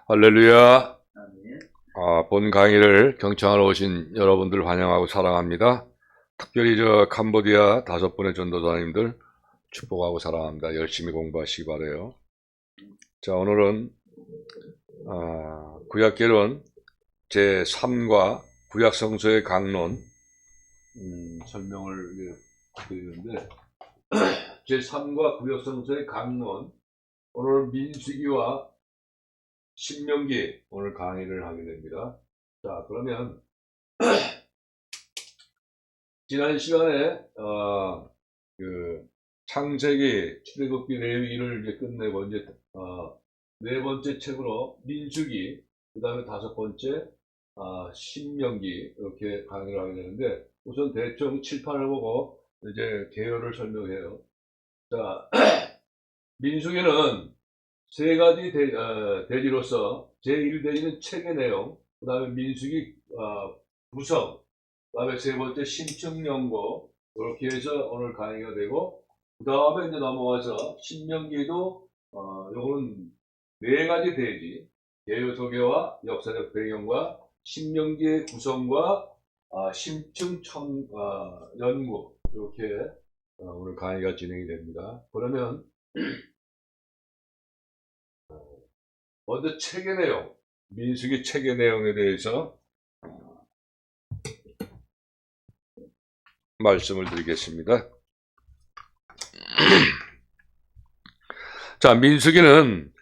할렐루야. 아멘. 본 강의를 경청하러 오신 여러분들 환영하고 사랑합니다. 특별히 캄보디아 5분의 전도사님들 축복하고 사랑합니다. 열심히 공부하시기 바라요. 자, 오늘은 구약개론 제3과 구약성서의 강론 설명을 드리는데 제3과 구약성서의 강론, 오늘 민수기와 신명기 오늘 강의를 하게 됩니다. 자, 그러면 지난 시간에 창세기, 출애굽기, 레위기를 이제 끝내고 이제 네 번째 책으로 민수기, 그 다음에 5번째 신명기 이렇게 강의를 하게 되는데, 우선 대충 칠판을 보고 이제 개요를 설명해요. 자, 민수기는 세 가지 대지로서 제1대지는 책의 내용, 그 다음에 민수기 구성, 그 다음에 세 번째 심층연고, 이렇게 해서 오늘 강의가 되고, 그 다음에 이제 넘어가서 신명기도 요거는 네 가지 대지, 개요소개와 역사적 배경과 신명기의 구성과 심층 연구, 이렇게 오늘 강의가 진행이 됩니다. 그러면 먼저 책의 내용, 민수기 책의 내용에 대해서 말씀을 드리겠습니다. 자, 민수기는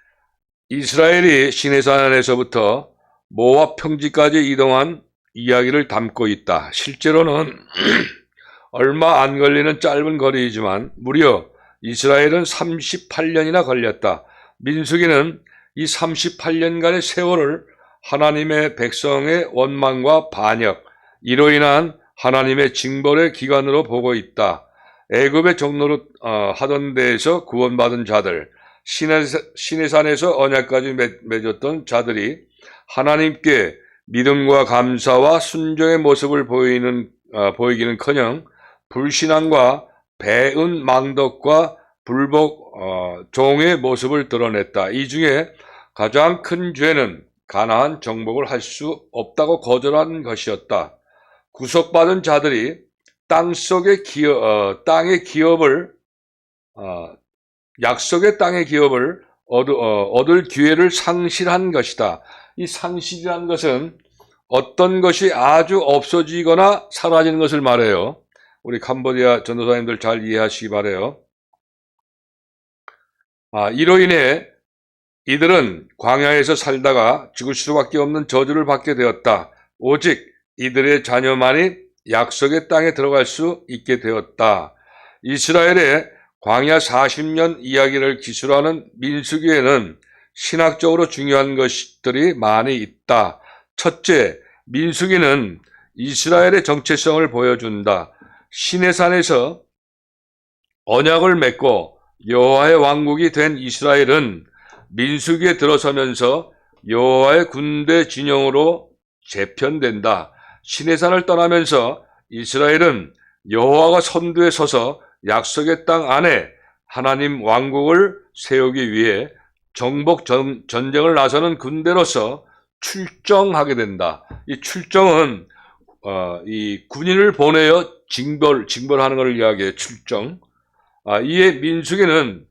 이스라엘이 시내산에서부터 모압 평지까지 이동한 이야기를 담고 있다. 실제로는 얼마 안 걸리는 짧은 거리이지만 무려 이스라엘은 38년이나 걸렸다. 민수기는 이 38년간의 세월을 하나님의 백성의 원망과 반역, 이로 인한 하나님의 징벌의 기간으로 보고 있다. 애굽의 종노릇 하던 데에서 구원받은 자들, 시내산에서 언약까지 맺었던 자들이 하나님께 믿음과 감사와 순종의 모습을 보이기는커녕 불신앙과 배은 망덕과 불복 종의 모습을 드러냈다. 이 중에 가장 큰 죄는 가나안 정복을 할 수 없다고 거절한 것이었다. 구속받은 자들이 약속의 땅의 기업을 얻을 기회를 상실한 것이다. 이 상실이라는 것은 어떤 것이 아주 없어지거나 사라지는 것을 말해요. 우리 캄보디아 전도사님들 잘 이해하시기 바라요. 이로 인해 이들은 광야에서 살다가 죽을 수밖에 없는 저주를 받게 되었다. 오직 이들의 자녀만이 약속의 땅에 들어갈 수 있게 되었다. 이스라엘의 광야 40년 이야기를 기술하는 민수기에는 신학적으로 중요한 것들이 많이 있다. 첫째, 민수기는 이스라엘의 정체성을 보여준다. 시내산에서 언약을 맺고 여호와의 왕국이 된 이스라엘은 민수기에 들어서면서 여호와의 군대 진영으로 재편된다. 시내산을 떠나면서 이스라엘은 여호와가 선두에 서서 약속의 땅 안에 하나님 왕국을 세우기 위해 정복 전쟁을 나서는 군대로서 출정하게 된다. 이 출정은 이 군인을 보내어 징벌하는 것을 이야기해. 출정. 이에 민수기는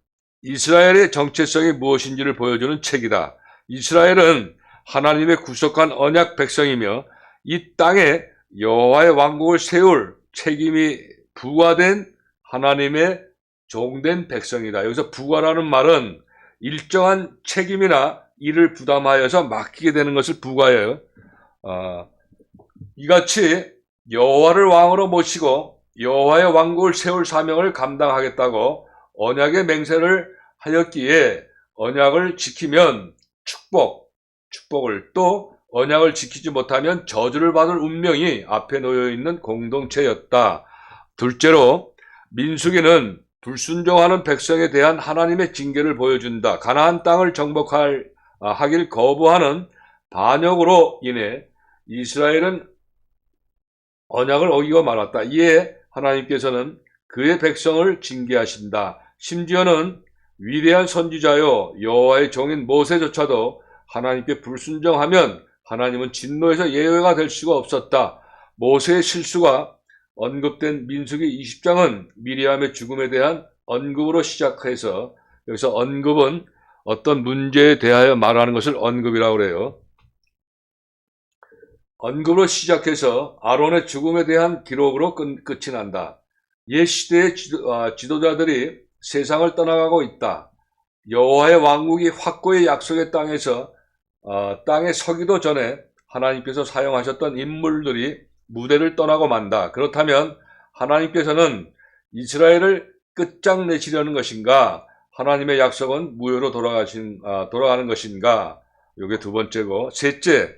이스라엘의 정체성이 무엇인지를 보여주는 책이다. 이스라엘은 하나님의 구속한 언약 백성이며 이 땅에 여호와의 왕국을 세울 책임이 부과된 하나님의 종된 백성이다. 여기서 부과라는 말은 일정한 책임이나 일을 부담하여서 맡기게 되는 것을 부과해요. 이같이 여호와를 왕으로 모시고 여호와의 왕국을 세울 사명을 감당하겠다고 언약의 맹세를 하였기에 언약을 지키면 축복을, 또 언약을 지키지 못하면 저주를 받을 운명이 앞에 놓여있는 공동체였다. 둘째로 민수기는 불순종하는 백성에 대한 하나님의 징계를 보여준다. 가나안 땅을 정복하길 거부하는 반역으로 인해 이스라엘은 언약을 어기고 말았다. 이에 하나님께서는 그의 백성을 징계하신다. 심지어는 위대한 선지자요 여호와의 종인 모세조차도 하나님께 불순종하면 하나님은 진노에서 예외가 될 수가 없었다. 모세의 실수가 언급된 민수기 20장은 미리암의 죽음에 대한 언급으로 시작해서 여기서 언급은 어떤 문제에 대하여 말하는 것을 언급이라고 그래요. 언급으로 시작해서 아론의 죽음에 대한 기록으로 끝이 난다. 옛 시대의 지도자들이 세상을 떠나가고 있다. 여호와의 왕국이 확고히 약속의 땅에서 땅에 서기도 전에 하나님께서 사용하셨던 인물들이 무대를 떠나고 만다. 그렇다면 하나님께서는 이스라엘을 끝장내시려는 것인가? 하나님의 약속은 무효로 돌아가는 것인가? 이게 두 번째고, 셋째,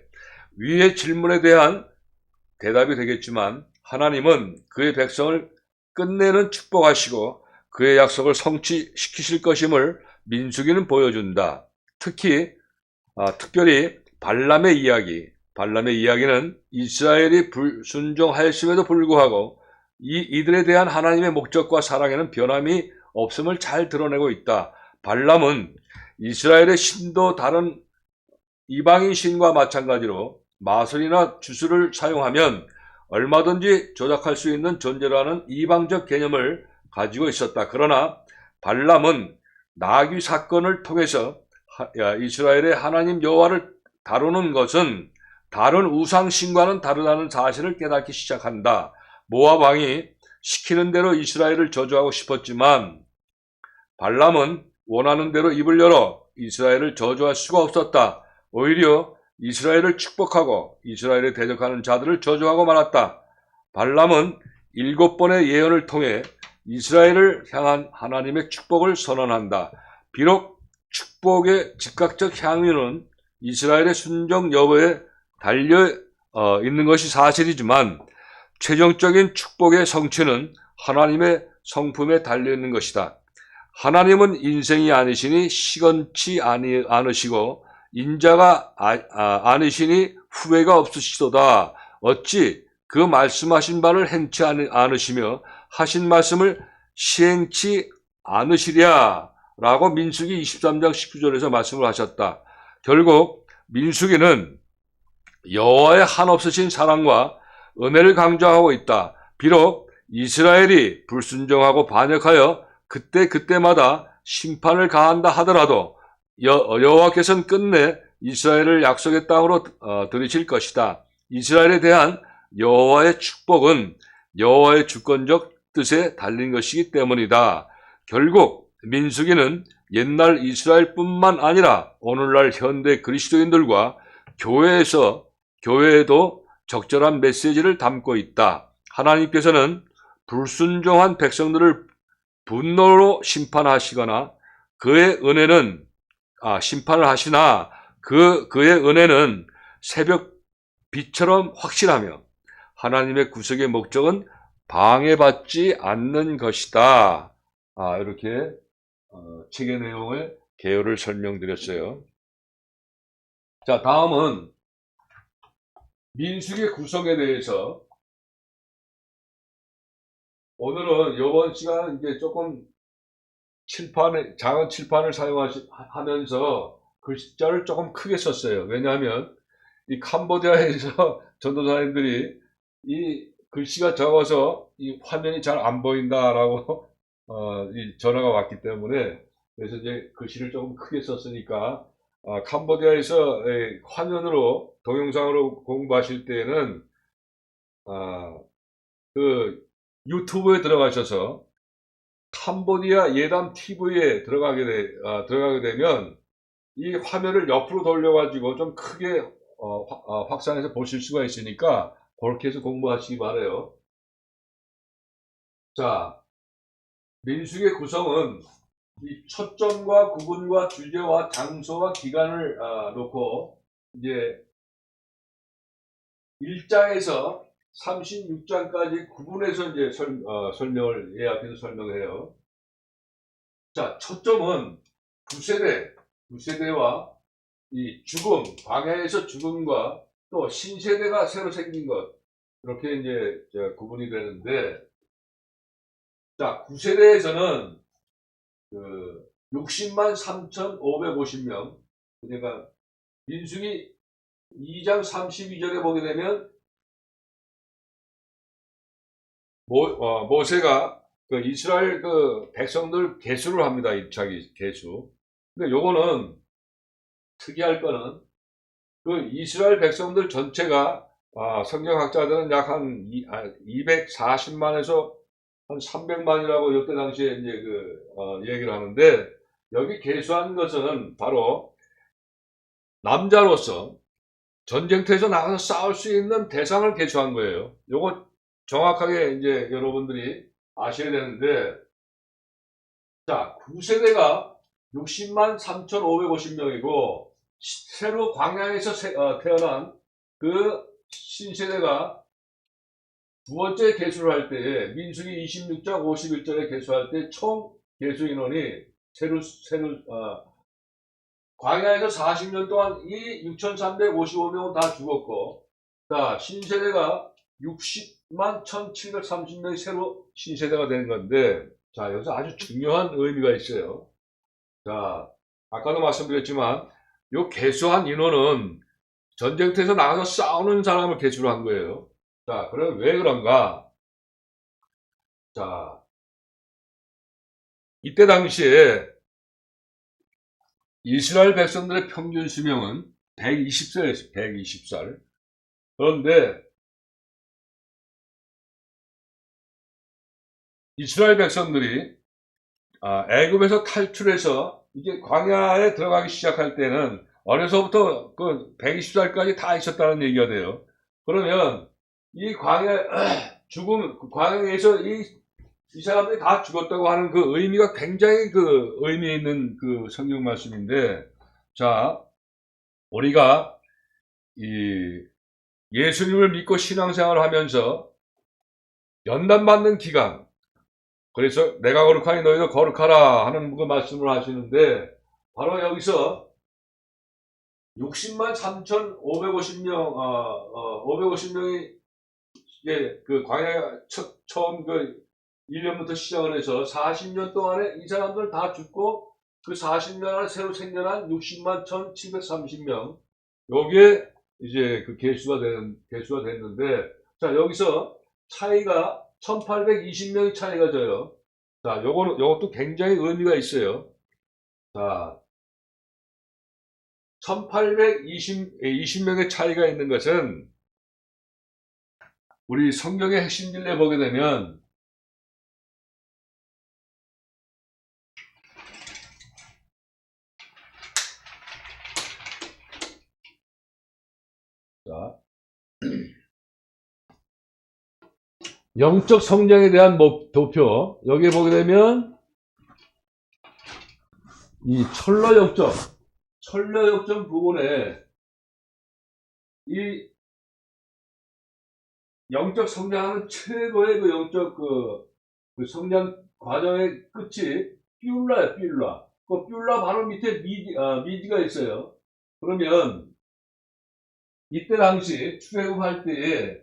위의 질문에 대한 대답이 되겠지만 하나님은 그의 백성을 끝내는 축복하시고 그의 약속을 성취시키실 것임을 민수기는 보여준다. 특별히 발람의 이야기는 이스라엘이 불순종하였음에도 불구하고 이들에 대한 하나님의 목적과 사랑에는 변함이 없음을 잘 드러내고 있다. 발람은 이스라엘의 신도 다른 이방인 신과 마찬가지로 마술이나 주술을 사용하면 얼마든지 조작할 수 있는 존재라는 이방적 개념을 가지고 있었다. 그러나 발람은 나귀 사건을 통해서 이스라엘의 하나님 여호와를 다루는 것은 다른 우상신과는 다르다는 사실을 깨닫기 시작한다. 모압 왕이 시키는 대로 이스라엘을 저주하고 싶었지만 발람은 원하는 대로 입을 열어 이스라엘을 저주할 수가 없었다. 오히려 이스라엘을 축복하고 이스라엘에 대적하는 자들을 저주하고 말았다. 발람은 7번의 예언을 통해 이스라엘을 향한 하나님의 축복을 선언한다. 비록 축복의 즉각적 향유는 이스라엘의 순종 여부에 달려 있는 것이 사실이지만 최종적인 축복의 성취는 하나님의 성품에 달려 있는 것이다. 하나님은 인생이 아니시니 시건치 않으시고 인자가 아니시니 후회가 없으시도다. 어찌 그 말씀하신 바를 행치 않으시며 하신 말씀을 시행치 않으시랴 라고 민수기 23장 19절에서 말씀을 하셨다. 결국 민수기는 여호와의 한없으신 사랑과 은혜를 강조하고 있다. 비록 이스라엘이 불순종하고 반역하여 그때마다 심판을 가한다 하더라도 여호와께서는 끝내 이스라엘을 약속의 땅으로 들이실 것이다. 이스라엘에 대한 여호와의 축복은 여호와의 주권적 뜻에 달린 것이기 때문이다. 결국 민수기는 옛날 이스라엘뿐만 아니라 오늘날 현대 그리스도인들과 교회에도 적절한 메시지를 담고 있다. 하나님께서는 불순종한 백성들을 분노로 심판하시거나 그의 은혜는 심판을 하시나 그의 은혜는 새벽 빛처럼 확실하며 하나님의 구속의 목적은 방해받지 않는 것이다. 이렇게 책의 내용을 개요를 설명드렸어요. 자, 다음은 민수기 구성에 대해서 오늘은 이번 시간 이제 조금 작은 칠판을 사용하면서 글자를 조금 크게 썼어요. 왜냐하면 이 캄보디아에서 전도사님들이 이 글씨가 적어서 이 화면이 잘 안 보인다라고 이 전화가 왔기 때문에 그래서 이제 글씨를 조금 크게 썼으니까 캄보디아에서 화면으로 동영상으로 공부하실 때는 그 유튜브에 들어가셔서 캄보디아 예담 TV에 들어가게 되면 이 화면을 옆으로 돌려가지고 좀 크게 확산해서 보실 수가 있으니까 그렇게 해서 공부하시기 바라요. 자, 민수기의 구성은 이 초점과 구분과 주제와 장소와 기간을 놓고 이제 1장에서 36장까지 구분해서 이제 설명을 예약해서 설명해요. 자, 초점은 구세대와 이 죽음, 광야에서 죽음과 또 신세대가 새로 생긴 것, 이렇게 이제 구분이 되는데, 자, 구세대에서는 60만 3,550명, 그러니까 민수기 2장 32절에 보게 되면 모세가 그 이스라엘 그 백성들 계수를 합니다. 자기 계수. 근데 요거는 특이할 거는 그 이스라엘 백성들 전체가 성경학자들은 약 한 240만에서 한 300만이라고 이때 당시에 이제 얘기를 하는데, 여기 계수한 것은 바로 남자로서 전쟁터에서 나가서 싸울 수 있는 대상을 계수한 거예요. 요거 정확하게 이제 여러분들이 아셔야 되는데, 자, 9세대가 60만 3,550명이고, 새로 광야에서 태어난 그 신세대가 두 번째 계수를 할 때에, 민수기 26장 51절에 계수할 때 총 계수 인원이 광야에서 40년 동안 이 6,355명은 다 죽었고, 자, 신세대가 60만 1,730명이 새로 신세대가 되는 건데, 자, 여기서 아주 중요한 의미가 있어요. 자, 아까도 말씀드렸지만, 요 계수한 인원은 전쟁터에서 나가서 싸우는 사람을 계수로 한 거예요. 자, 그럼 왜 그런가? 자, 이때 당시에 이스라엘 백성들의 평균 수명은 120세였어요. 120살. 그런데 이스라엘 백성들이 애굽에서 탈출해서 이제 광야에 들어가기 시작할 때는 어려서부터 그 120살까지 다 있었다는 얘기가 돼요. 그러면 이 광야에서 이 사람들이 다 죽었다고 하는 그 의미가 굉장히 그 의미 있는 그 성경 말씀인데, 자, 우리가 이 예수님을 믿고 신앙생활을 하면서 연단받는 기간, 그래서 내가 거룩하니 너희도 거룩하라 하는 그 말씀을 하시는데, 바로 여기서 60만 3,550명, 550명이 그 광야 처음 그 1년부터 시작을 해서 40년 동안에 이 사람들 다 죽고, 그 40년 안에 새로 생겨난 60만 1,730명, 요게 이제 그 계수가 됐는데, 자, 여기서 차이가 1,820명의 차이가 져요. 자, 요것도 굉장히 의미가 있어요. 자, 1,820명의 차이가 있는 것은 우리 성경의 핵심 진리에 보게 되면, 자, 영적 성장에 대한 도표, 여기에 보게 되면 이 철로역점 부분에 이 영적 성장하는 최고의 그 영적 그 성장 과정의 끝이 뷸라예요, 뷸라. 그 뷸라 바로 밑에 미디가 있어요. 그러면 이때 당시 출애굽할 때에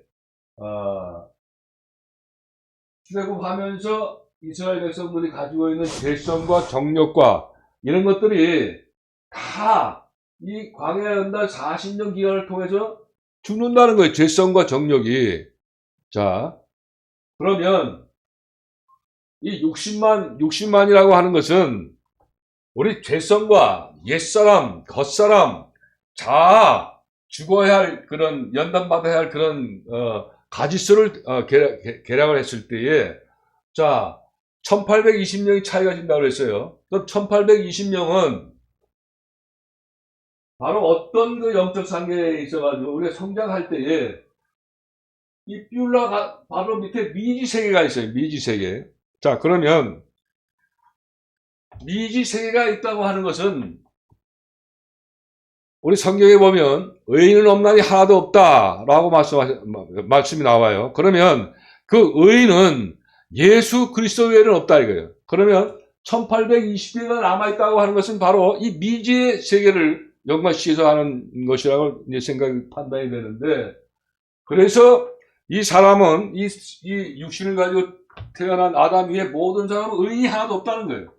출애굽하면서 이스라엘 백성들이 가지고 있는 죄성과 정욕과 이런 것들이 다 이 광야 연단 40년 기간을 통해서 죽는다는 거예요. 죄성과 정욕이. 자, 그러면 이 60만이라고 하는 것은 우리 죄성과 옛사람, 겉사람, 자아, 죽어야 할 그런, 연단받아야 할 그런, 가지수를 계량을 했을 때에, 자, 1820명이 차이가 진다고 그랬어요. 그럼 1820명은 바로 어떤 그 영적 상계에 있어가지고 우리가 성장할 때에 이 뷸라가 바로 밑에 미지세계가 있어요. 미지세계. 자, 그러면 미지세계가 있다고 하는 것은 우리 성경에 보면 의인은 없나니 하나도 없다라고 말씀이 나와요. 그러면 그 의인은 예수 그리스도 외에는 없다 이거예요. 그러면 1820개가 남아있다고 하는 것은 바로 이 미지의 세계를 연관시켜서 하는 것이라고 이제 판단이 되는데, 그래서 이 사람은 이 육신을 가지고 태어난 아담 위에 모든 사람은 의인이 하나도 없다는 거예요.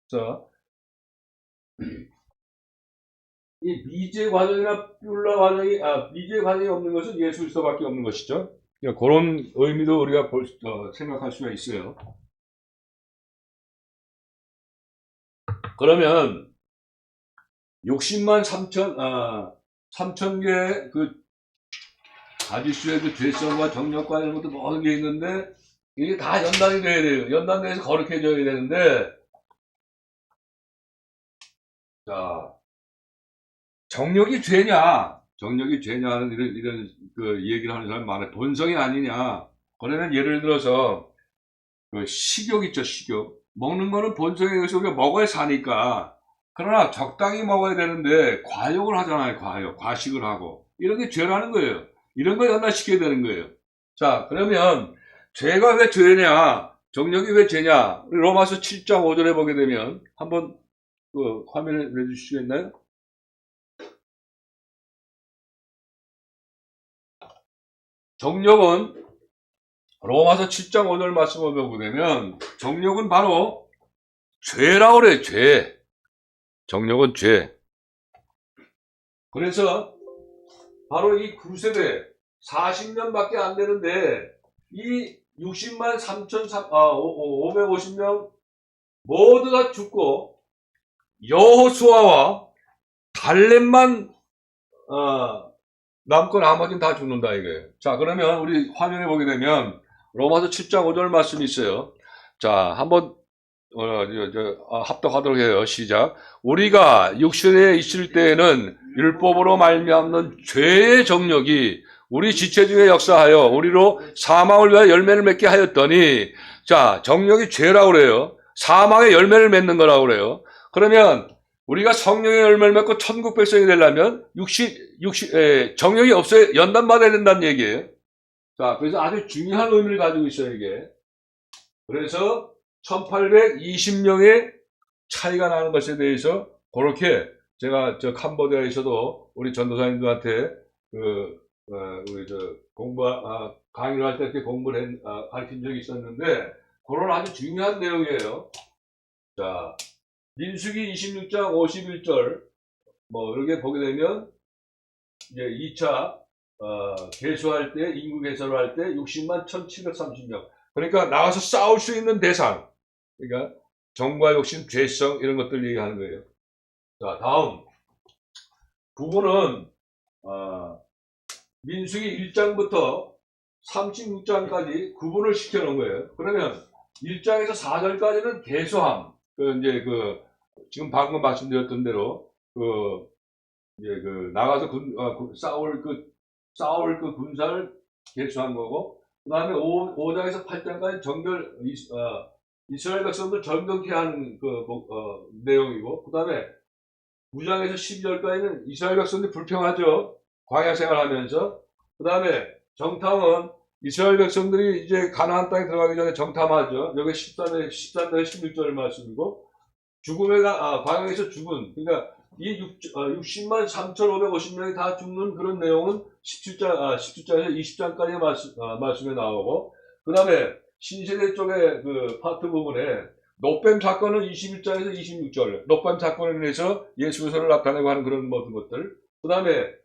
자, 이 미제 과정이나 뷸라 과정이, 미제 과정이 없는 것은 예술서밖에 없는 것이죠. 그러니까 그런 의미도 우리가 생각할 수가 있어요. 그러면 60만 3천 개의 그 가지수의 그 죄성과 정력과 이런 것도 모든 게 있는데, 이게 다 연단이 돼야 돼요. 연단돼서 거룩해져야 되는데, 자, 정력이 죄냐? 정력이 죄냐는 이런 그 얘기를 하는 사람이 많아요. 본성이 아니냐? 그러면 예를 들어서, 그 식욕 있죠, 식욕. 먹는 거는 본성에 의해서 우리가 먹어야 사니까. 그러나 적당히 먹어야 되는데, 과욕을 하잖아요, 과욕. 과식을 하고. 이런 게 죄라는 거예요. 이런 걸 연단시켜야 되는 거예요. 자, 그러면, 죄가 왜 죄냐? 정력이 왜 죄냐? 우리 로마서 7장 5절에 보게 되면, 한번, 그, 화면에 내주시겠나요? 정력은, 로마서 7장 5절 말씀을 보게 되면, 정력은 바로 죄라고 그래요, 죄. 정력은 죄. 그래서, 바로 이 9세대, 40년밖에 안 되는데, 이 60만 550명 모두 다 죽고, 여호수아와 갈렙만 남고 나머지는 다 죽는다 이거예요. 자, 그러면 우리 화면에 보게 되면 로마서 7장 5절 말씀이 있어요. 자, 한번 합독하도록 해요. 시작. 우리가 육신에 있을 때에는 율법으로 말미암는 죄의 정력이 우리 지체 중에 역사하여 우리로 사망을 위하여 열매를 맺게 하였더니, 자, 정력이 죄라고 그래요. 사망의 열매를 맺는 거라고 그래요. 그러면 우리가 성령의 열매를 맺고 천국 백성이 되려면 정력이 없어야 연단받아야 된다는 얘기예요. 자, 그래서 아주 중요한 의미를 가지고 있어요, 이게. 그래서 1820명의 차이가 나는 것에 대해서 그렇게 제가 저 캄보디아에서도 우리 전도사님들한테 우리 강의를 할 때 이렇게 공부를 가르친 적이 있었는데, 그런 아주 중요한 내용이에요. 자, 민수기 26장 51절, 이렇게 보게 되면, 이제 2차, 개수할 때, 인구 개설을 할 때 60만 1730명. 그러니까 나와서 싸울 수 있는 대상. 그러니까 정과 욕심, 죄성, 이런 것들 얘기하는 거예요. 자, 다음. 부분은, 민수기 1장부터 36장까지 구분을 시켜놓은 거예요. 그러면 1장에서 4절까지는 개수함. 지금 방금 말씀드렸던 대로, 나가서 싸울 군사를 개수한 거고, 그 다음에 5장에서 8장까지 이스라엘 백성들 정결케 하는 내용이고, 그 다음에 9장에서 12절까지는 이스라엘 백성들이 불평하죠. 광야 생활하면서. 그 다음에 정탐은 이스라엘 백성들이 이제 가나안 땅에 들어가기 전에 정탐하죠. 여기 13절 16절 말씀이고, 광야에서 죽은, 그러니까 이 60만 3,550명이 다 죽는 그런 내용은 17장에서 20장까지의 말씀에 나오고, 그 다음에 신세대 쪽의 그 파트 부분에 노뱀 사건은 21장에서 26절, 노뱀 사건에 대해서 예수 그리스도를 나타내고 하는 그런 모든 것들. 그 다음에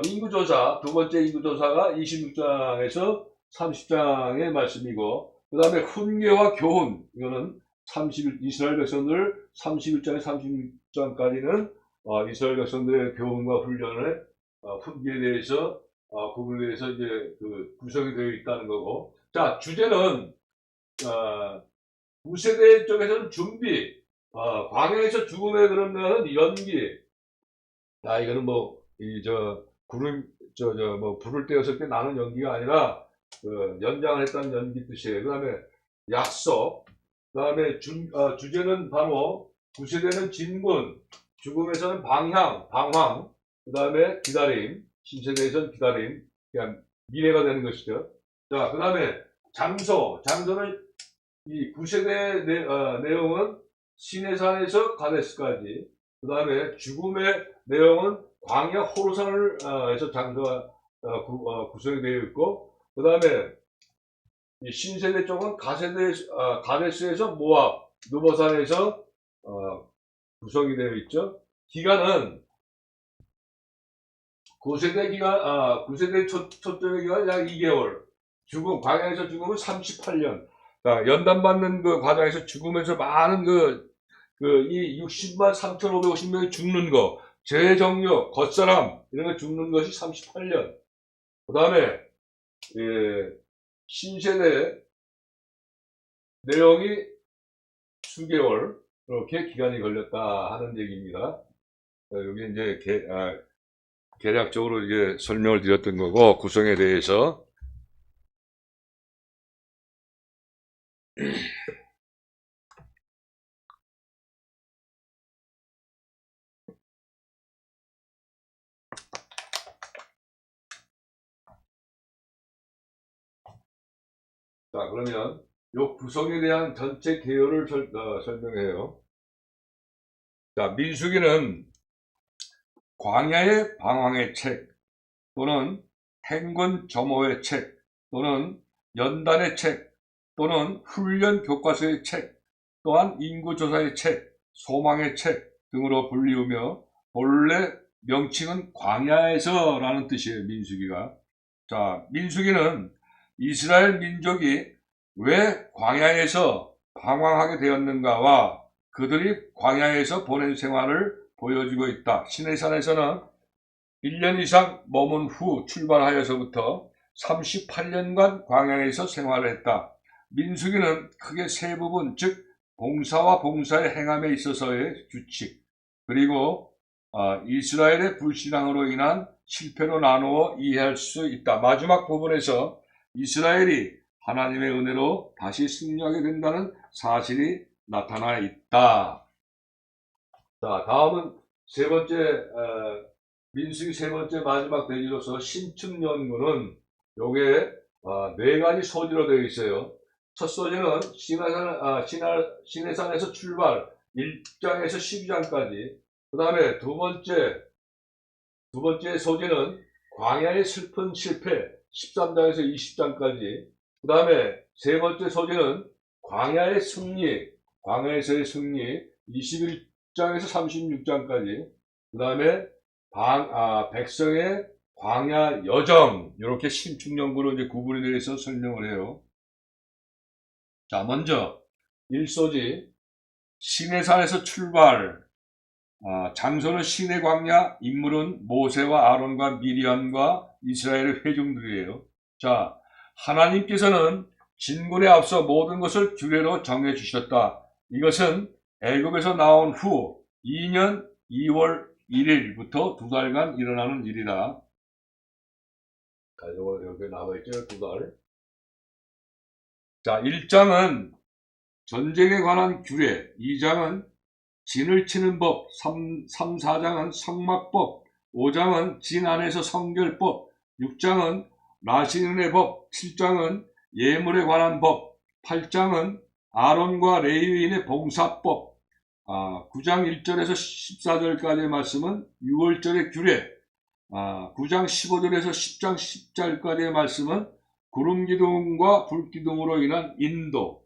인구조사, 두 번째 인구조사가 26장에서 30장의 말씀이고, 그 다음에 훈계와 교훈, 이거는 이스라엘 백성들 31장에서 36장까지는 이스라엘 백성들의 교훈과 훈련의 훈계에 대해서 그분에 대해서 이제 구성이 되어 있다는 거고. 자, 주제는 9세대 쪽에서는 준비, 광야에서 죽음에 그러면 연기. 자, 이거는 부를 때였을 때 나는 연기가 아니라 연장을 했다는 연기 뜻이에요. 그 다음에 약속, 그 다음에 주제는 바로 9세대는 진군, 죽음에서는 방황, 그 다음에 기다림, 신세대에서는 기다림, 그냥 미래가 되는 것이죠. 자, 그 다음에 장소는 이 9세대 내용은 시내산에서 가데스까지, 그 다음에 죽음의 내용은 광야 호르산을 해서 장소가 구성이 되어 있고, 그 다음에 이 신세대 쪽은 가데스에서 모압, 느보산에서 구성이 되어 있죠. 기간은 9세대 기간, 9세대 초점의 기간 약 2개월. 광야에서 죽음은 38년. 연단받는 그 과정에서 죽으면서 많은 이 60만 3,550명이 죽는 거, 재정력, 겉사람, 이런 거 죽는 것이 38년. 그 다음에, 신세대 내용이 수개월, 이렇게 기간이 걸렸다 하는 얘기입니다. 여기 이제 개략적으로 이제 설명을 드렸던 거고, 구성에 대해서. 자, 그러면 요 구성에 대한 전체 개요를 설명해요. 자, 민수기는 광야의 방황의 책, 또는 행군 점호의 책, 또는 연단의 책, 또는 훈련 교과서의 책, 또한 인구조사의 책, 소망의 책 등으로 불리우며 본래 명칭은 광야에서라는 뜻이에요. 민수기가. 자, 민수기는 이스라엘 민족이 왜 광야에서 방황하게 되었는가와 그들이 광야에서 보낸 생활을 보여주고 있다. 시내산에서는 1년 이상 머문 후 출발하여서부터 38년간 광야에서 생활을 했다. 민수기는 크게 세 부분, 즉 봉사와 봉사의 행함에 있어서의 규칙, 그리고 이스라엘의 불신앙으로 인한 실패로 나누어 이해할 수 있다. 마지막 부분에서 이스라엘이 하나님의 은혜로 다시 승리하게 된다는 사실이 나타나 있다. 자, 다음은 세 번째, 민수기 세 번째 마지막 대지로서 신축연구는 요게 네 가지 소지로 되어 있어요. 첫 소지는 시내산에서 출발 1장에서 12장까지. 그 다음에 두 번째 소지는 광야의 슬픈 실패 13장에서 20장까지. 그 다음에 세 번째 소지는 광야의 승리, 광야에서의 승리 21장에서 36장까지. 그 다음에 백성의 광야 여정, 이렇게 신축연구로 이제 구분에 대해서 설명을 해요. 자, 먼저 1소지 시내산에서 출발. 장소는 시내 광야, 인물은 모세와 아론과 미리암과 이스라엘의 회중들이에요. 자, 하나님께서는 진군에 앞서 모든 것을 규례로 정해 주셨다. 이것은 애굽에서 나온 후 2년 2월 1일부터 2달간 일어나는 일이다. 자, 이거 여기 나와있죠, 2달. 자, 1장은 전쟁에 관한 규례, 2장은 진을 치는 법, 3, 4장은 성막법, 5장은 진 안에서 성결법, 6장은 나시는의 법, 7장은 예물에 관한 법, 8장은 아론과 레위인의 봉사법, 9장 1절에서 14절까지의 말씀은 6월절의 규례, 9장 15절에서 10장 10절까지의 말씀은 구름기둥과 불기둥으로 인한 인도,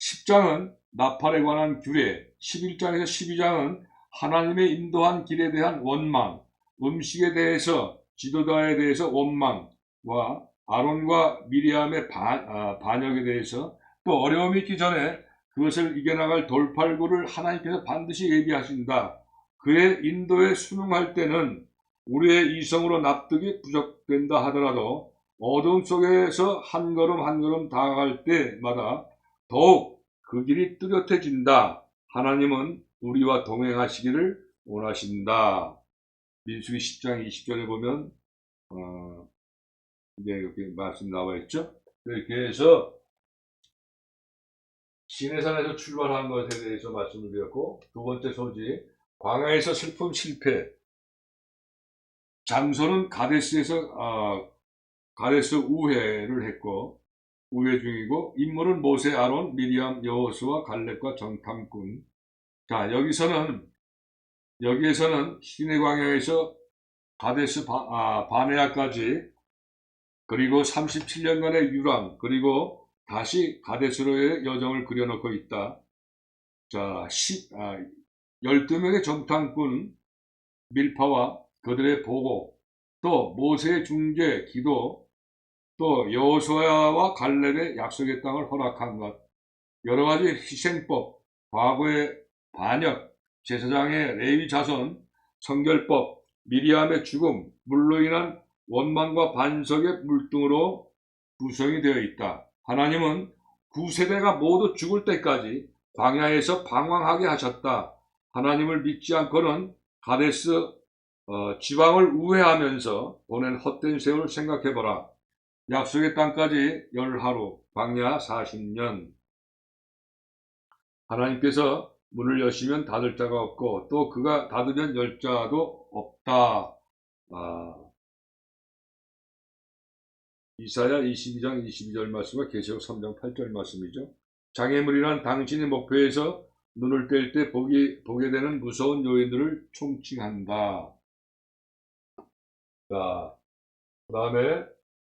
10장은 나팔에 관한 규례, 11장에서 12장은 하나님의 인도한 길에 대한 원망, 음식에 대해서, 지도자에 대해서 원망과 아론과 미리암의 반역에 대해서, 또 어려움이 있기 전에 그것을 이겨나갈 돌팔구를 하나님께서 반드시 예비하신다. 그의 인도에 순응할 때는 우리의 이성으로 납득이 부족된다 하더라도 어둠 속에서 한 걸음 한 걸음 다가갈 때마다 더욱 그 길이 뚜렷해진다. 하나님은 우리와 동행하시기를 원하신다. 민수기 10장 20절에 보면 이제 이렇게 말씀 나와 있죠. 이렇게 해서 시내산에서 출발한 것에 대해서 말씀을 드렸고, 두 번째 소지 광야에서 슬픔 실패. 장소는 가데스 우회를 했고, 우회 중이고, 인물은 모세, 아론, 미리암, 여호수아, 갈렙과 정탐꾼. 자, 여기에서는 시내 광야에서 가데스 바네아까지, 그리고 37년간의 유랑, 그리고 다시 가데스로의 여정을 그려놓고 있다. 자, 12명의 정탐꾼 밀파와 그들의 보고, 또 모세의 중재, 기도, 또 여호수아와 갈렙의 약속의 땅을 허락한 것, 여러 가지 희생법, 과거의 반역, 제사장의 레위 자손, 성결법, 미리암의 죽음, 물로 인한 원망과 반석의 물등으로 구성이 되어 있다. 하나님은 9세대가 모두 죽을 때까지 광야에서 방황하게 하셨다. 하나님을 믿지 않고는 가데스 지방을 우회하면서 보낸 헛된 세월을 생각해보라. 약속의 땅까지 10하루, 광야 40년. 하나님께서 문을 여시면 닫을 자가 없고 또 그가 닫으면 열 자도 없다. 이사야 22장 22절 말씀과 계시록 3장 8절 말씀이죠. 장애물이란 당신의 목표에서 눈을 뗄 때 보게 되는 무서운 요인들을 총칭한다. 자, 그 다음에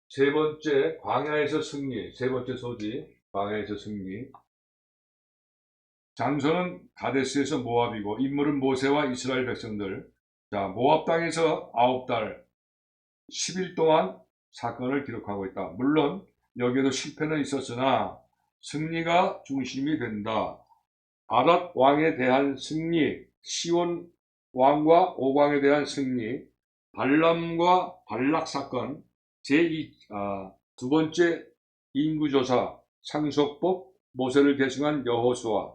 세 번째, 광야에서 승리. 세 번째 소지, 광야에서 승리. 장소는 가데스에서 모압이고 인물은 모세와 이스라엘 백성들. 자, 모압 땅에서 9달 10일 동안 사건을 기록하고 있다. 물론 여기에도 실패는 있었으나 승리가 중심이 된다. 아랏 왕에 대한 승리, 시온 왕과 오광에 대한 승리, 발람과 발락 사건, 두 번째 인구조사, 상속법, 모세를 계승한 여호수아,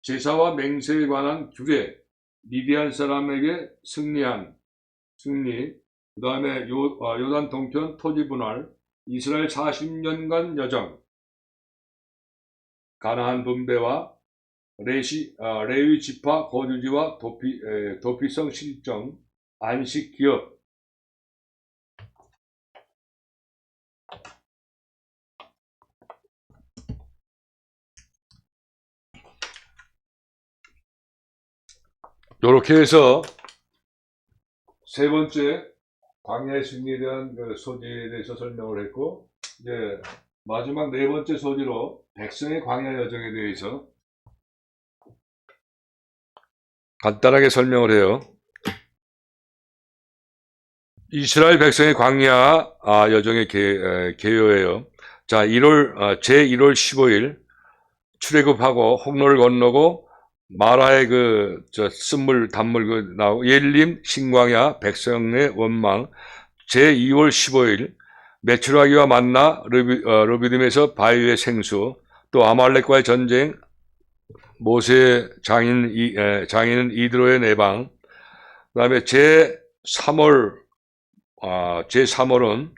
제사와 맹세에 관한 규례, 미디안 사람에게 승리, 그 다음에 요단 동편 토지 분할, 이스라엘 40년간 여정, 가나안 분배와 레위 지파 거주지와 도피성 실정, 안식 기업. 이렇게 해서 세 번째 광야의 승리에 대한 소지에 대해서 설명을 했고, 이제 마지막 네 번째 소지로 백성의 광야 여정에 대해서 간단하게 설명을 해요. 이스라엘 백성의 광야 여정의 개요예요. 자, 제1월 15일 출애굽하고 홍로를 건너고 마라의 단물 나오고 옐림 신광야 백성의 원망. 제2월 15일 메추라기와 만나 르비딤에서 바위의 생수, 또 아말렉과의 전쟁, 모세의 장인은 이드로의 내방. 그 다음에 제3월은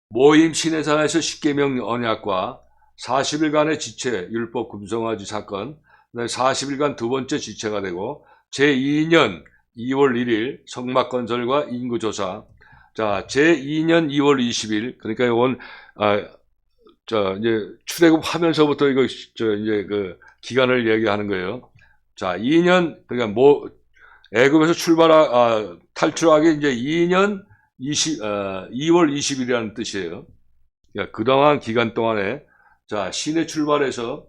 모임 시내산에서 십계명 언약과 40일간의 지체, 율법 금송아지 사건, 40일간 두 번째 지체가 되고, 제2년 2월 1일 성막 건설과 인구조사. 자, 제2년 2월 20일, 그러니까 이건, 이제 출애굽하면서부터 이제 기간을 얘기하는 거예요. 자, 2년, 그러니까 애굽에서 탈출하기 이제 2년 2월 20일이라는 뜻이에요. 그러니까 그동안 기간 동안에, 자, 시내에서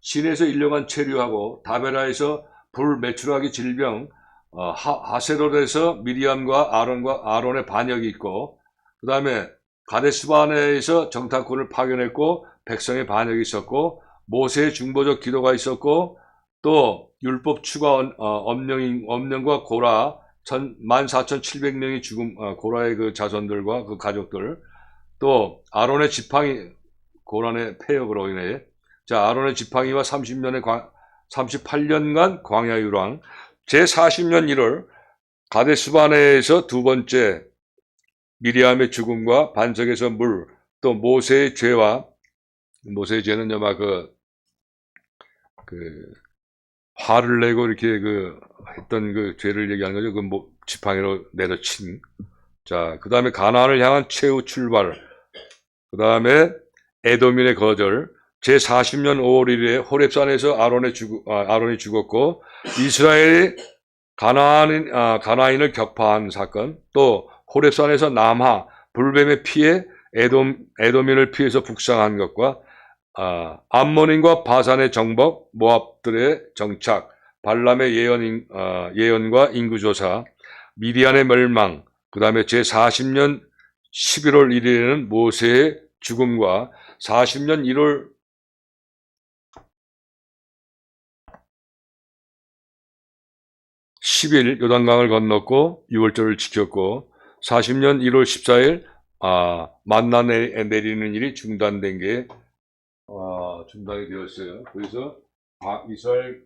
1년간 체류하고, 다베라에서 메추라기 질병, 하세롯에서 미리암과 아론의 반역이 있고, 그 다음에 가데스바네에서 정탐꾼을 파견했고, 백성의 반역이 있었고, 모세의 중보적 기도가 있었고, 또 율법 추가 엄령과 고라 14,700명이 죽음, 고라의 그 자손들과 그 가족들, 또 아론의 지팡이, 고란의 폐역으로 인해, 자, 아론의 지팡이와 38년간 광야 유랑, 제40년 1월 가데스바네에서 두 번째 미리암의 죽음과 반석에서 물, 또 모세의 죄는 아마 화를 내고 이렇게 했던 죄를 얘기하는 거죠. 지팡이로 내려친. 자, 그 다음에 가나안을 향한 최후 출발. 그 다음에 에돔인의 거절. 제40년 5월 1일에 호렙산에서 아론이 죽었고, 이스라엘이 가나안인을 격파한 사건. 또 호렙산에서 남하 불뱀에 피해 에돔인을 피해서 북상한 것과, 암몬인과 바산의 정복, 모압들의 정착, 발람의 예언과 인구조사, 미디안의 멸망, 그 다음에 제40년 11월 1일에는 모세의 죽음과 40년 1월 10일 요단강을 건넜고 6월절을 지켰고 40년 1월 14일 만나 내리는 일이 중단된 게 중단이 되었어요. 그래서 이스라엘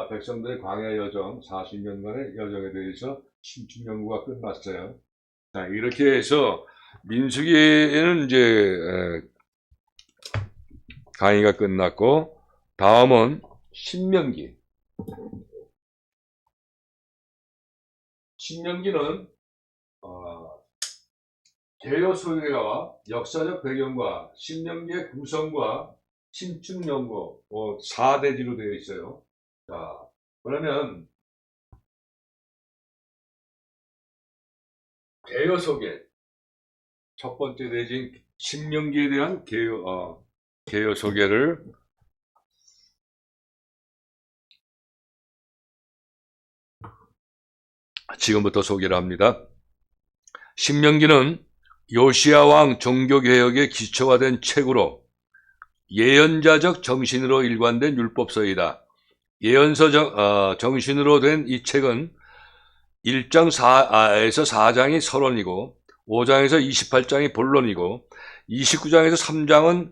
백성들의 광야 여정 40년간의 여정에 대해서 심층 연구가 끝났어요. 자, 이렇게 해서 민수기에는 이제 강의가 끝났고 다음은 신명기. 신명기는 개요 소개와 역사적 배경과 신명기의 구성과 심층 연구 4대지로 되어 있어요. 자, 그러면 개요 소개 첫 번째 대지인 신명기에 대한 개요 소개를 지금부터 소개를 합니다. 신명기는 요시야 왕 종교개혁의 기초가 된 책으로 예언자적 정신으로 일관된 율법서이다. 예언서 정신으로 된 이 책은 1장 4에서 4장이 서론이고 5장에서 28장이 본론이고 29장에서 3장은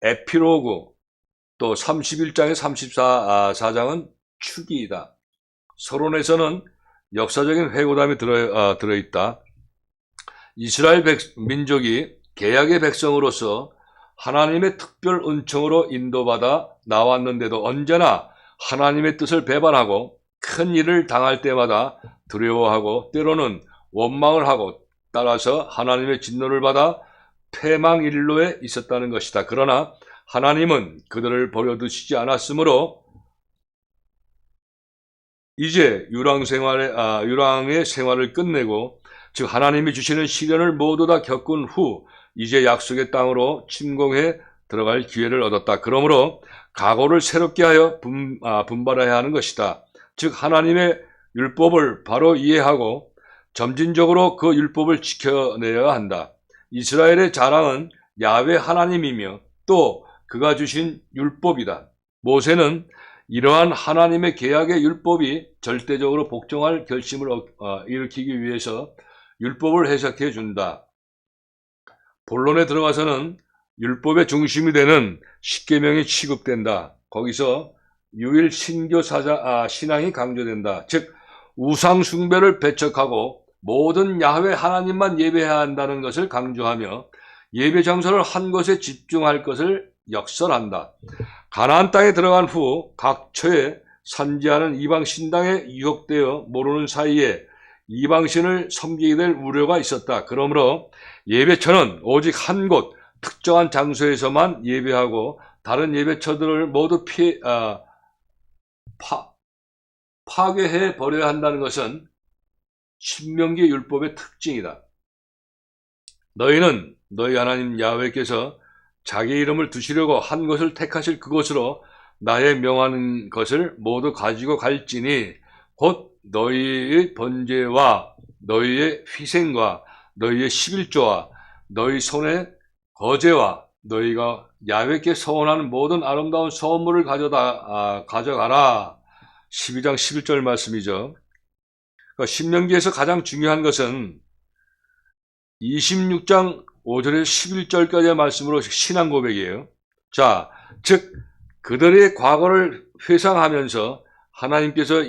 에피로그 또 31장에서 34장은 추기이다. 서론에서는 역사적인 회고담이 들어있다. 이스라엘 민족이 개약의 백성으로서 하나님의 특별 은총으로 인도받아 나왔는데도 언제나 하나님의 뜻을 배반하고 큰 일을 당할 때마다 두려워하고 때로는 원망을 하고 따라서 하나님의 진노를 받아 패망일로에 있었다는 것이다. 그러나 하나님은 그들을 버려두시지 않았으므로 이제 유랑의 생활을 끝내고 즉 하나님이 주시는 시련을 모두 다 겪은 후 이제 약속의 땅으로 침공해 들어갈 기회를 얻었다. 그러므로 각오를 새롭게 하여 분발해야 하는 것이다. 즉 하나님의 율법을 바로 이해하고 점진적으로 그 율법을 지켜내야 한다. 이스라엘의 자랑은 야훼 하나님이며 또 그가 주신 율법이다. 모세는 이러한 하나님의 계약의 율법이 절대적으로 복종할 결심을 일으키기 위해서 율법을 해석해 준다. 본론에 들어가서는 율법의 중심이 되는 십계명이 취급된다. 거기서 유일 신교 신앙이 강조된다. 즉 우상 숭배를 배척하고 모든 야훼 하나님만 예배해야 한다는 것을 강조하며 예배 장소를 한 곳에 집중할 것을 역설한다. 가나안 땅에 들어간 후 각처에 산지하는 이방 신당에 유혹되어 모르는 사이에 이방신을 섬기게 될 우려가 있었다. 그러므로 예배처는 오직 한 곳 특정한 장소에서만 예배하고 다른 예배처들을 모두 파괴해 버려야 한다는 것은 신명기 율법의 특징이다. 너희는 너희 하나님 야훼께서 자기 이름을 두시려고 한 것을 택하실 그곳으로 나의 명하는 것을 모두 가지고 갈지니 곧 너희의 번제와 너희의 희생과 너희의 11조와 너희 손의 거제와 너희가 야훼께 서원하는 모든 아름다운 선물을 가져가라. 12장 11절 말씀이죠. 그러니까 신명기에서 가장 중요한 것은 26장 5절에서 11절까지의 말씀으로 신앙 고백이에요. 자, 즉 그들의 과거를 회상하면서 하나님께서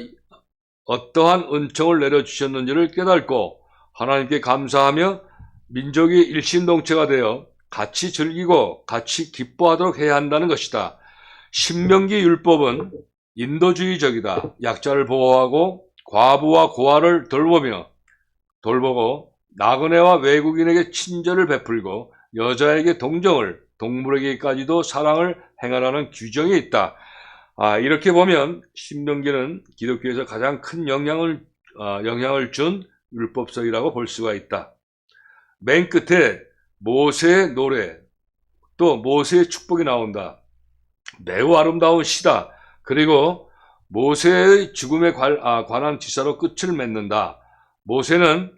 어떠한 은총을 내려주셨는지를 깨닫고 하나님께 감사하며 민족이 일심동체가 되어 같이 즐기고 같이 기뻐하도록 해야 한다는 것이다. 신명기 율법은 인도주의적이다. 약자를 보호하고 과부와 고아를 돌보고 나그네와 외국인에게 친절을 베풀고 여자에게 동정을, 동물에게까지도 사랑을 행하라는 규정이 있다. 이렇게 보면 신명기는 기독교에서 가장 큰 영향을 준 율법서이라고 볼 수가 있다. 맨 끝에 모세의 노래, 또 모세의 축복이 나온다. 매우 아름다운 시다. 그리고 모세의 죽음에 관한 기사로 끝을 맺는다. 모세는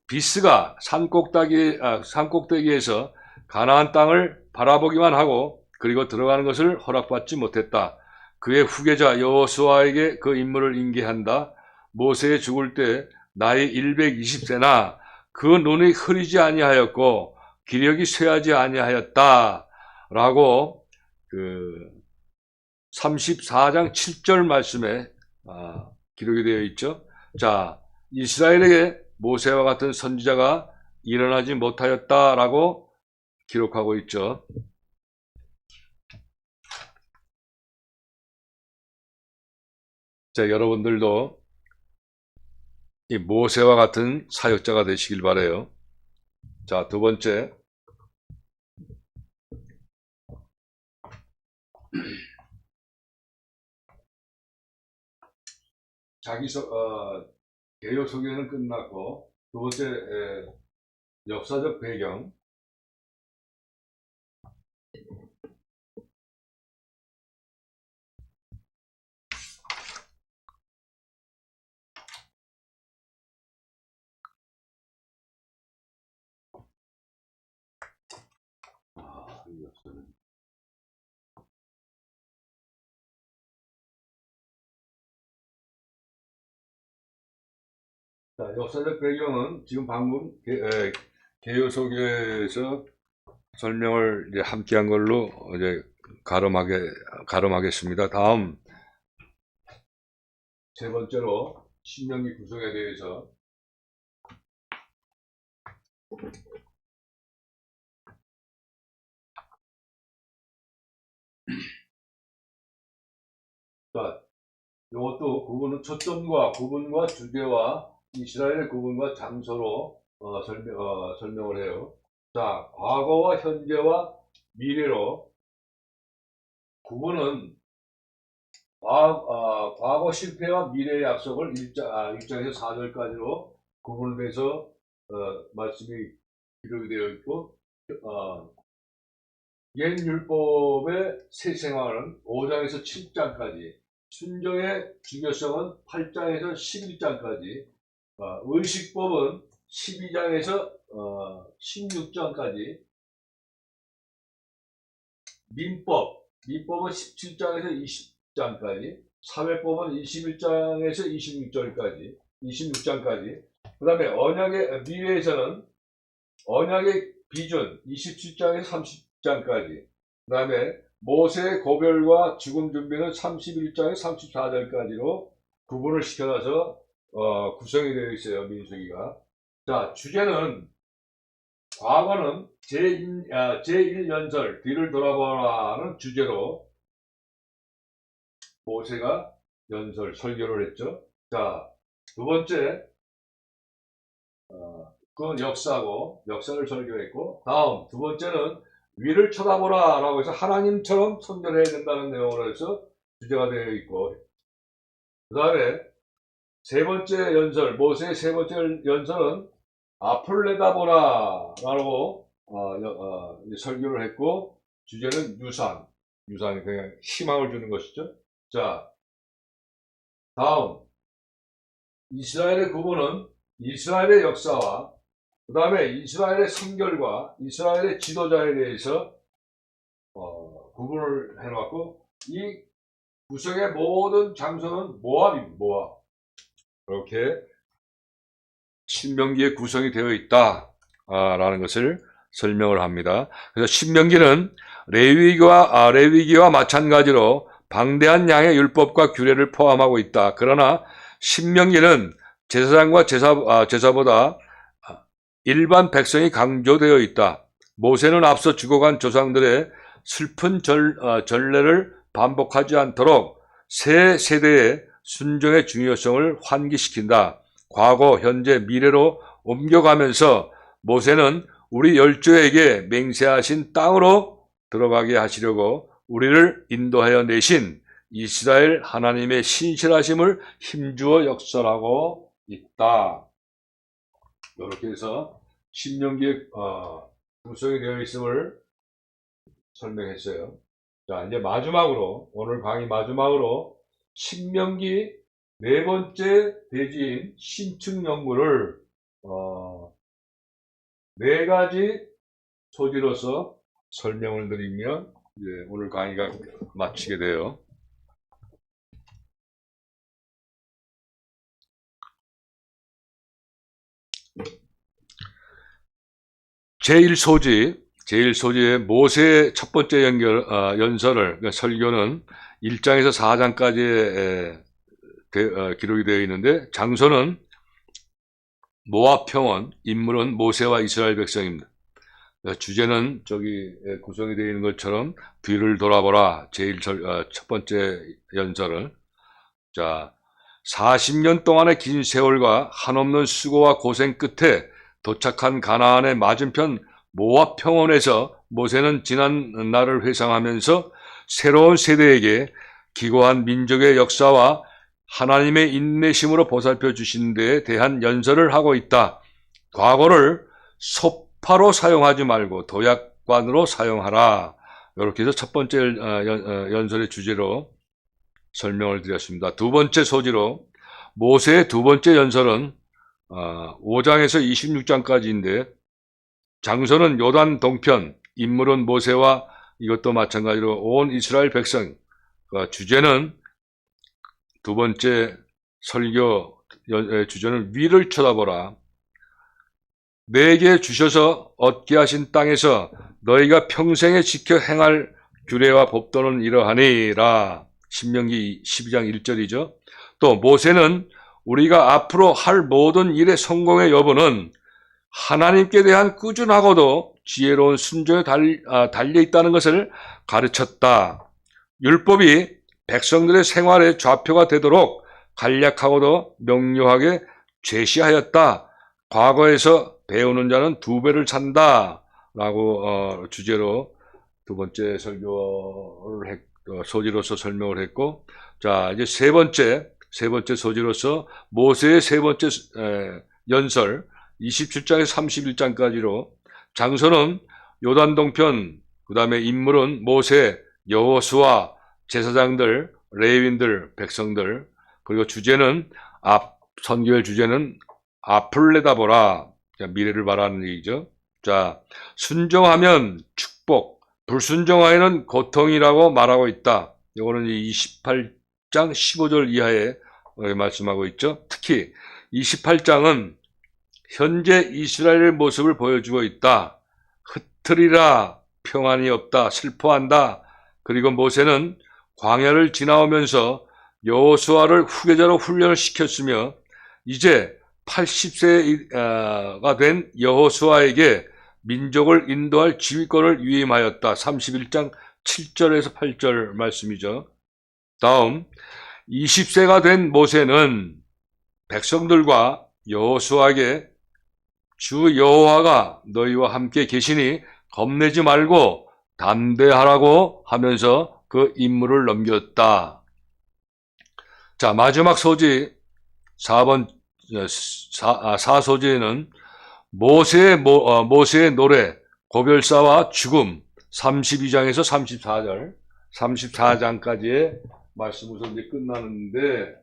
비스가 산꼭대기에서 가나안 땅을 바라보기만 하고 그리고 들어가는 것을 허락받지 못했다. 그의 후계자 여호수아에게 그 임무를 인계한다. 모세 죽을 때 나이 120세나 그 눈이 흐리지 아니하였고 기력이 쇠하지 아니하였다. 라고 34장 7절 말씀에 기록이 되어 있죠. 자, 이스라엘에게 모세와 같은 선지자가 일어나지 못하였다라고 기록하고 있죠. 자, 여러분들도 이 모세와 같은 사역자가 되시길 바라요. 자, 두 번째. 개요 소개는 끝났고, 두 번째, 역사적 배경. 자, 역사적 배경은 지금 방금 개요 소개에서 설명을 이제 함께 한 걸로 이제 가름하겠습니다. 다음 세 번째로 신명기 구성에 대해서 자, 이것도 구분과 주제와 이스라엘의 구분과 장소로 설명을 해요. 자, 과거와 현재와 미래로 구분은 과거 실패와 미래의 약속을 1장에서 4절까지로 구분해서 말씀이 기록이 되어 있고 옛 율법의 새 생활은 5장에서 7장까지, 순종의 중요성은 8장에서 11장까지, 의식법은 12장에서 16장까지, 민법은 17장에서 20장까지, 사회법은 21장에서 26장까지, 그 다음에 미래에서는 언약의 비준 27장에서 30장까지, 그 다음에 모세의 고별과 죽음 준비는 31장에서 34절까지로 구분을 시켜놔서 구성이 되어 있어요, 민수기가. 자, 주제는 과거는 제1연설 뒤를 돌아보라는 주제로 모세가 설교를 했죠. 자, 두 번째 그건 역사를 설교했고, 다음 두 번째는 위를 쳐다보라 라고 해서 하나님처럼 선별해야 된다는 내용으로 해서 주제가 되어 있고, 그 다음에 모세의 세 번째 연설은 앞을 내다보라 라고 설교를 했고, 주제는 유산이 그냥 희망을 주는 것이죠. 자, 다음 이스라엘의 구분은 이스라엘의 역사와 그 다음에 이스라엘의 성결과 이스라엘의 지도자에 대해서 구분을 해놓았고, 이 구성의 모든 장소는 모압입니다. 모압. 이렇게 신명기의 구성이 되어 있다 라는 것을 설명을 합니다. 그래서 신명기는 레위기와 마찬가지로 방대한 양의 율법과 규례를 포함하고 있다. 그러나 신명기는 제사장과 제사보다 일반 백성이 강조되어 있다. 모세는 앞서 죽어간 조상들의 슬픈 전례를 반복하지 않도록 새 세대의 순종의 중요성을 환기시킨다. 과거, 현재, 미래로 옮겨가면서 모세는 우리 열조에게 맹세하신 땅으로 들어가게 하시려고 우리를 인도하여 내신 이스라엘 하나님의 신실하심을 힘주어 역설하고 있다. 이렇게 해서 신명기에 구성이 되어 있음을 설명했어요. 자, 이제 오늘 강의 마지막으로 신명기 네 번째 대지인 신축 연구를 네 가지 소지로서 설명을 드리며 오늘 강의가 마치게 돼요. 제1소지의 모세의 첫 번째 연설을, 그러니까 설교는 1장에서 4장까지의 기록이 되어 있는데, 장소는 모압 평원, 인물은 모세와 이스라엘 백성입니다. 주제는 저기 구성이 되어 있는 것처럼 뒤를 돌아보라, 첫 번째 연설을. 자, 40년 동안의 긴 세월과 한없는 수고와 고생 끝에 도착한 가나안의 맞은편 모압 평원에서 모세는 지난 날을 회상하면서 새로운 세대에게 기고한 민족의 역사와 하나님의 인내심으로 보살펴 주신 데에 대한 연설을 하고 있다. 과거를 소파로 사용하지 말고 도약관으로 사용하라. 이렇게 해서 첫 번째 연설의 주제로 설명을 드렸습니다. 두 번째 소지로 모세의 두 번째 연설은 5장에서 26장까지인데, 장소는 요단 동편, 인물은 모세와 이것도 마찬가지로 온 이스라엘 백성. 주제는 두 번째 설교 주제는 위를 쳐다보라. 내게 주셔서 얻게 하신 땅에서 너희가 평생에 지켜 행할 규례와 법도는 이러하니라. 신명기 12장 1절이죠. 또 모세는 우리가 앞으로 할 모든 일의 성공의 여부는 하나님께 대한 꾸준하고도 지혜로운 순종에 달려 있다는 것을 가르쳤다. 율법이 백성들의 생활의 좌표가 되도록 간략하고도 명료하게 제시하였다. 과거에서 배우는 자는 2배를 산다. 라고 주제로 두 번째 설교를 소지로서 설명을 했고, 자, 이제 세 번째 소지로서 모세의 세 번째 연설 27장에서 31장까지로, 장소는 요단 동편, 그 다음에 인물은 모세, 여호수아, 제사장들, 레위인들, 백성들, 그리고 주제는 선교의 주제는 앞을 내다보라. 미래를 바라는 얘기죠. 자, 순종하면 축복, 불순종하여는 고통이라고 말하고 있다. 이거는 28장 15절 이하에 말씀하고 있죠. 특히 28장은 현재 이스라엘의 모습을 보여주고 있다. 흩트리라, 평안이 없다, 슬퍼한다. 그리고 모세는 광야를 지나오면서 여호수아를 후계자로 훈련을 시켰으며, 이제 80세가 된 여호수아에게 민족을 인도할 지휘권을 위임하였다. 31장 7절에서 8절 말씀이죠. 다음 20세가 된 모세는 백성들과 여호수아에게 주 여호와가 너희와 함께 계시니 겁내지 말고 담대하라고 하면서 그 임무를 넘겼다. 자, 마지막 소지 4소지에는 모세의 노래, 고별사와 죽음 32장에서 34장까지의 말씀으로 이제 끝나는데,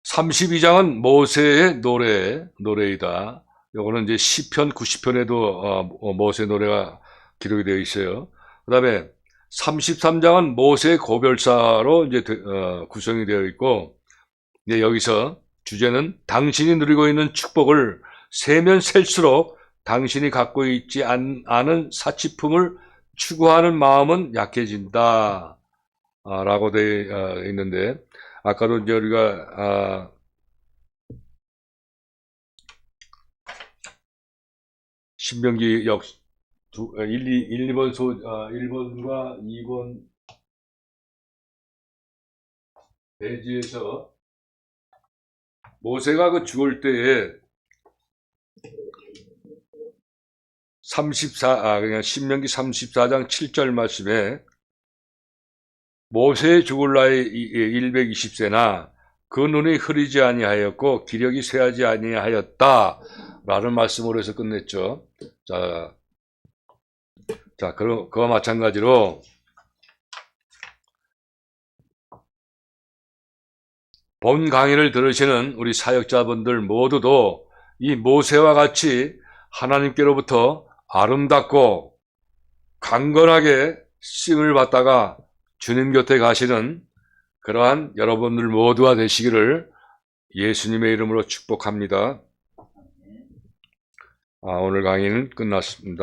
32장은 모세의 노래이다. 요거는 이제 시편 90편에도 모세 노래가 기록이 되어 있어요. 그 다음에 33장은 모세의 고별사로 이제 구성이 되어 있고, 이제 여기서 주제는 당신이 누리고 있는 축복을 세면 셀수록 당신이 갖고 있지 않은 사치품을 추구하는 마음은 약해진다. 라고 되어 있는데, 아까도 이제 우리가 신명기 1번과 2번 대지에서 모세가 죽을 때에 그냥 신명기 34장 7절 말씀에 모세의 죽을 나이 120세나 그 눈이 흐리지 아니하였고 기력이 쇠하지 아니하였다 라는 말씀으로 해서 끝냈죠. 자, 자, 그와 마찬가지로 본 강의를 들으시는 우리 사역자분들 모두도 이 모세와 같이 하나님께로부터 아름답고 강건하게 쓰임을 받다가 주님 곁에 가시는 그러한 여러분들 모두가 되시기를 예수님의 이름으로 축복합니다. 오늘 강의는 끝났습니다.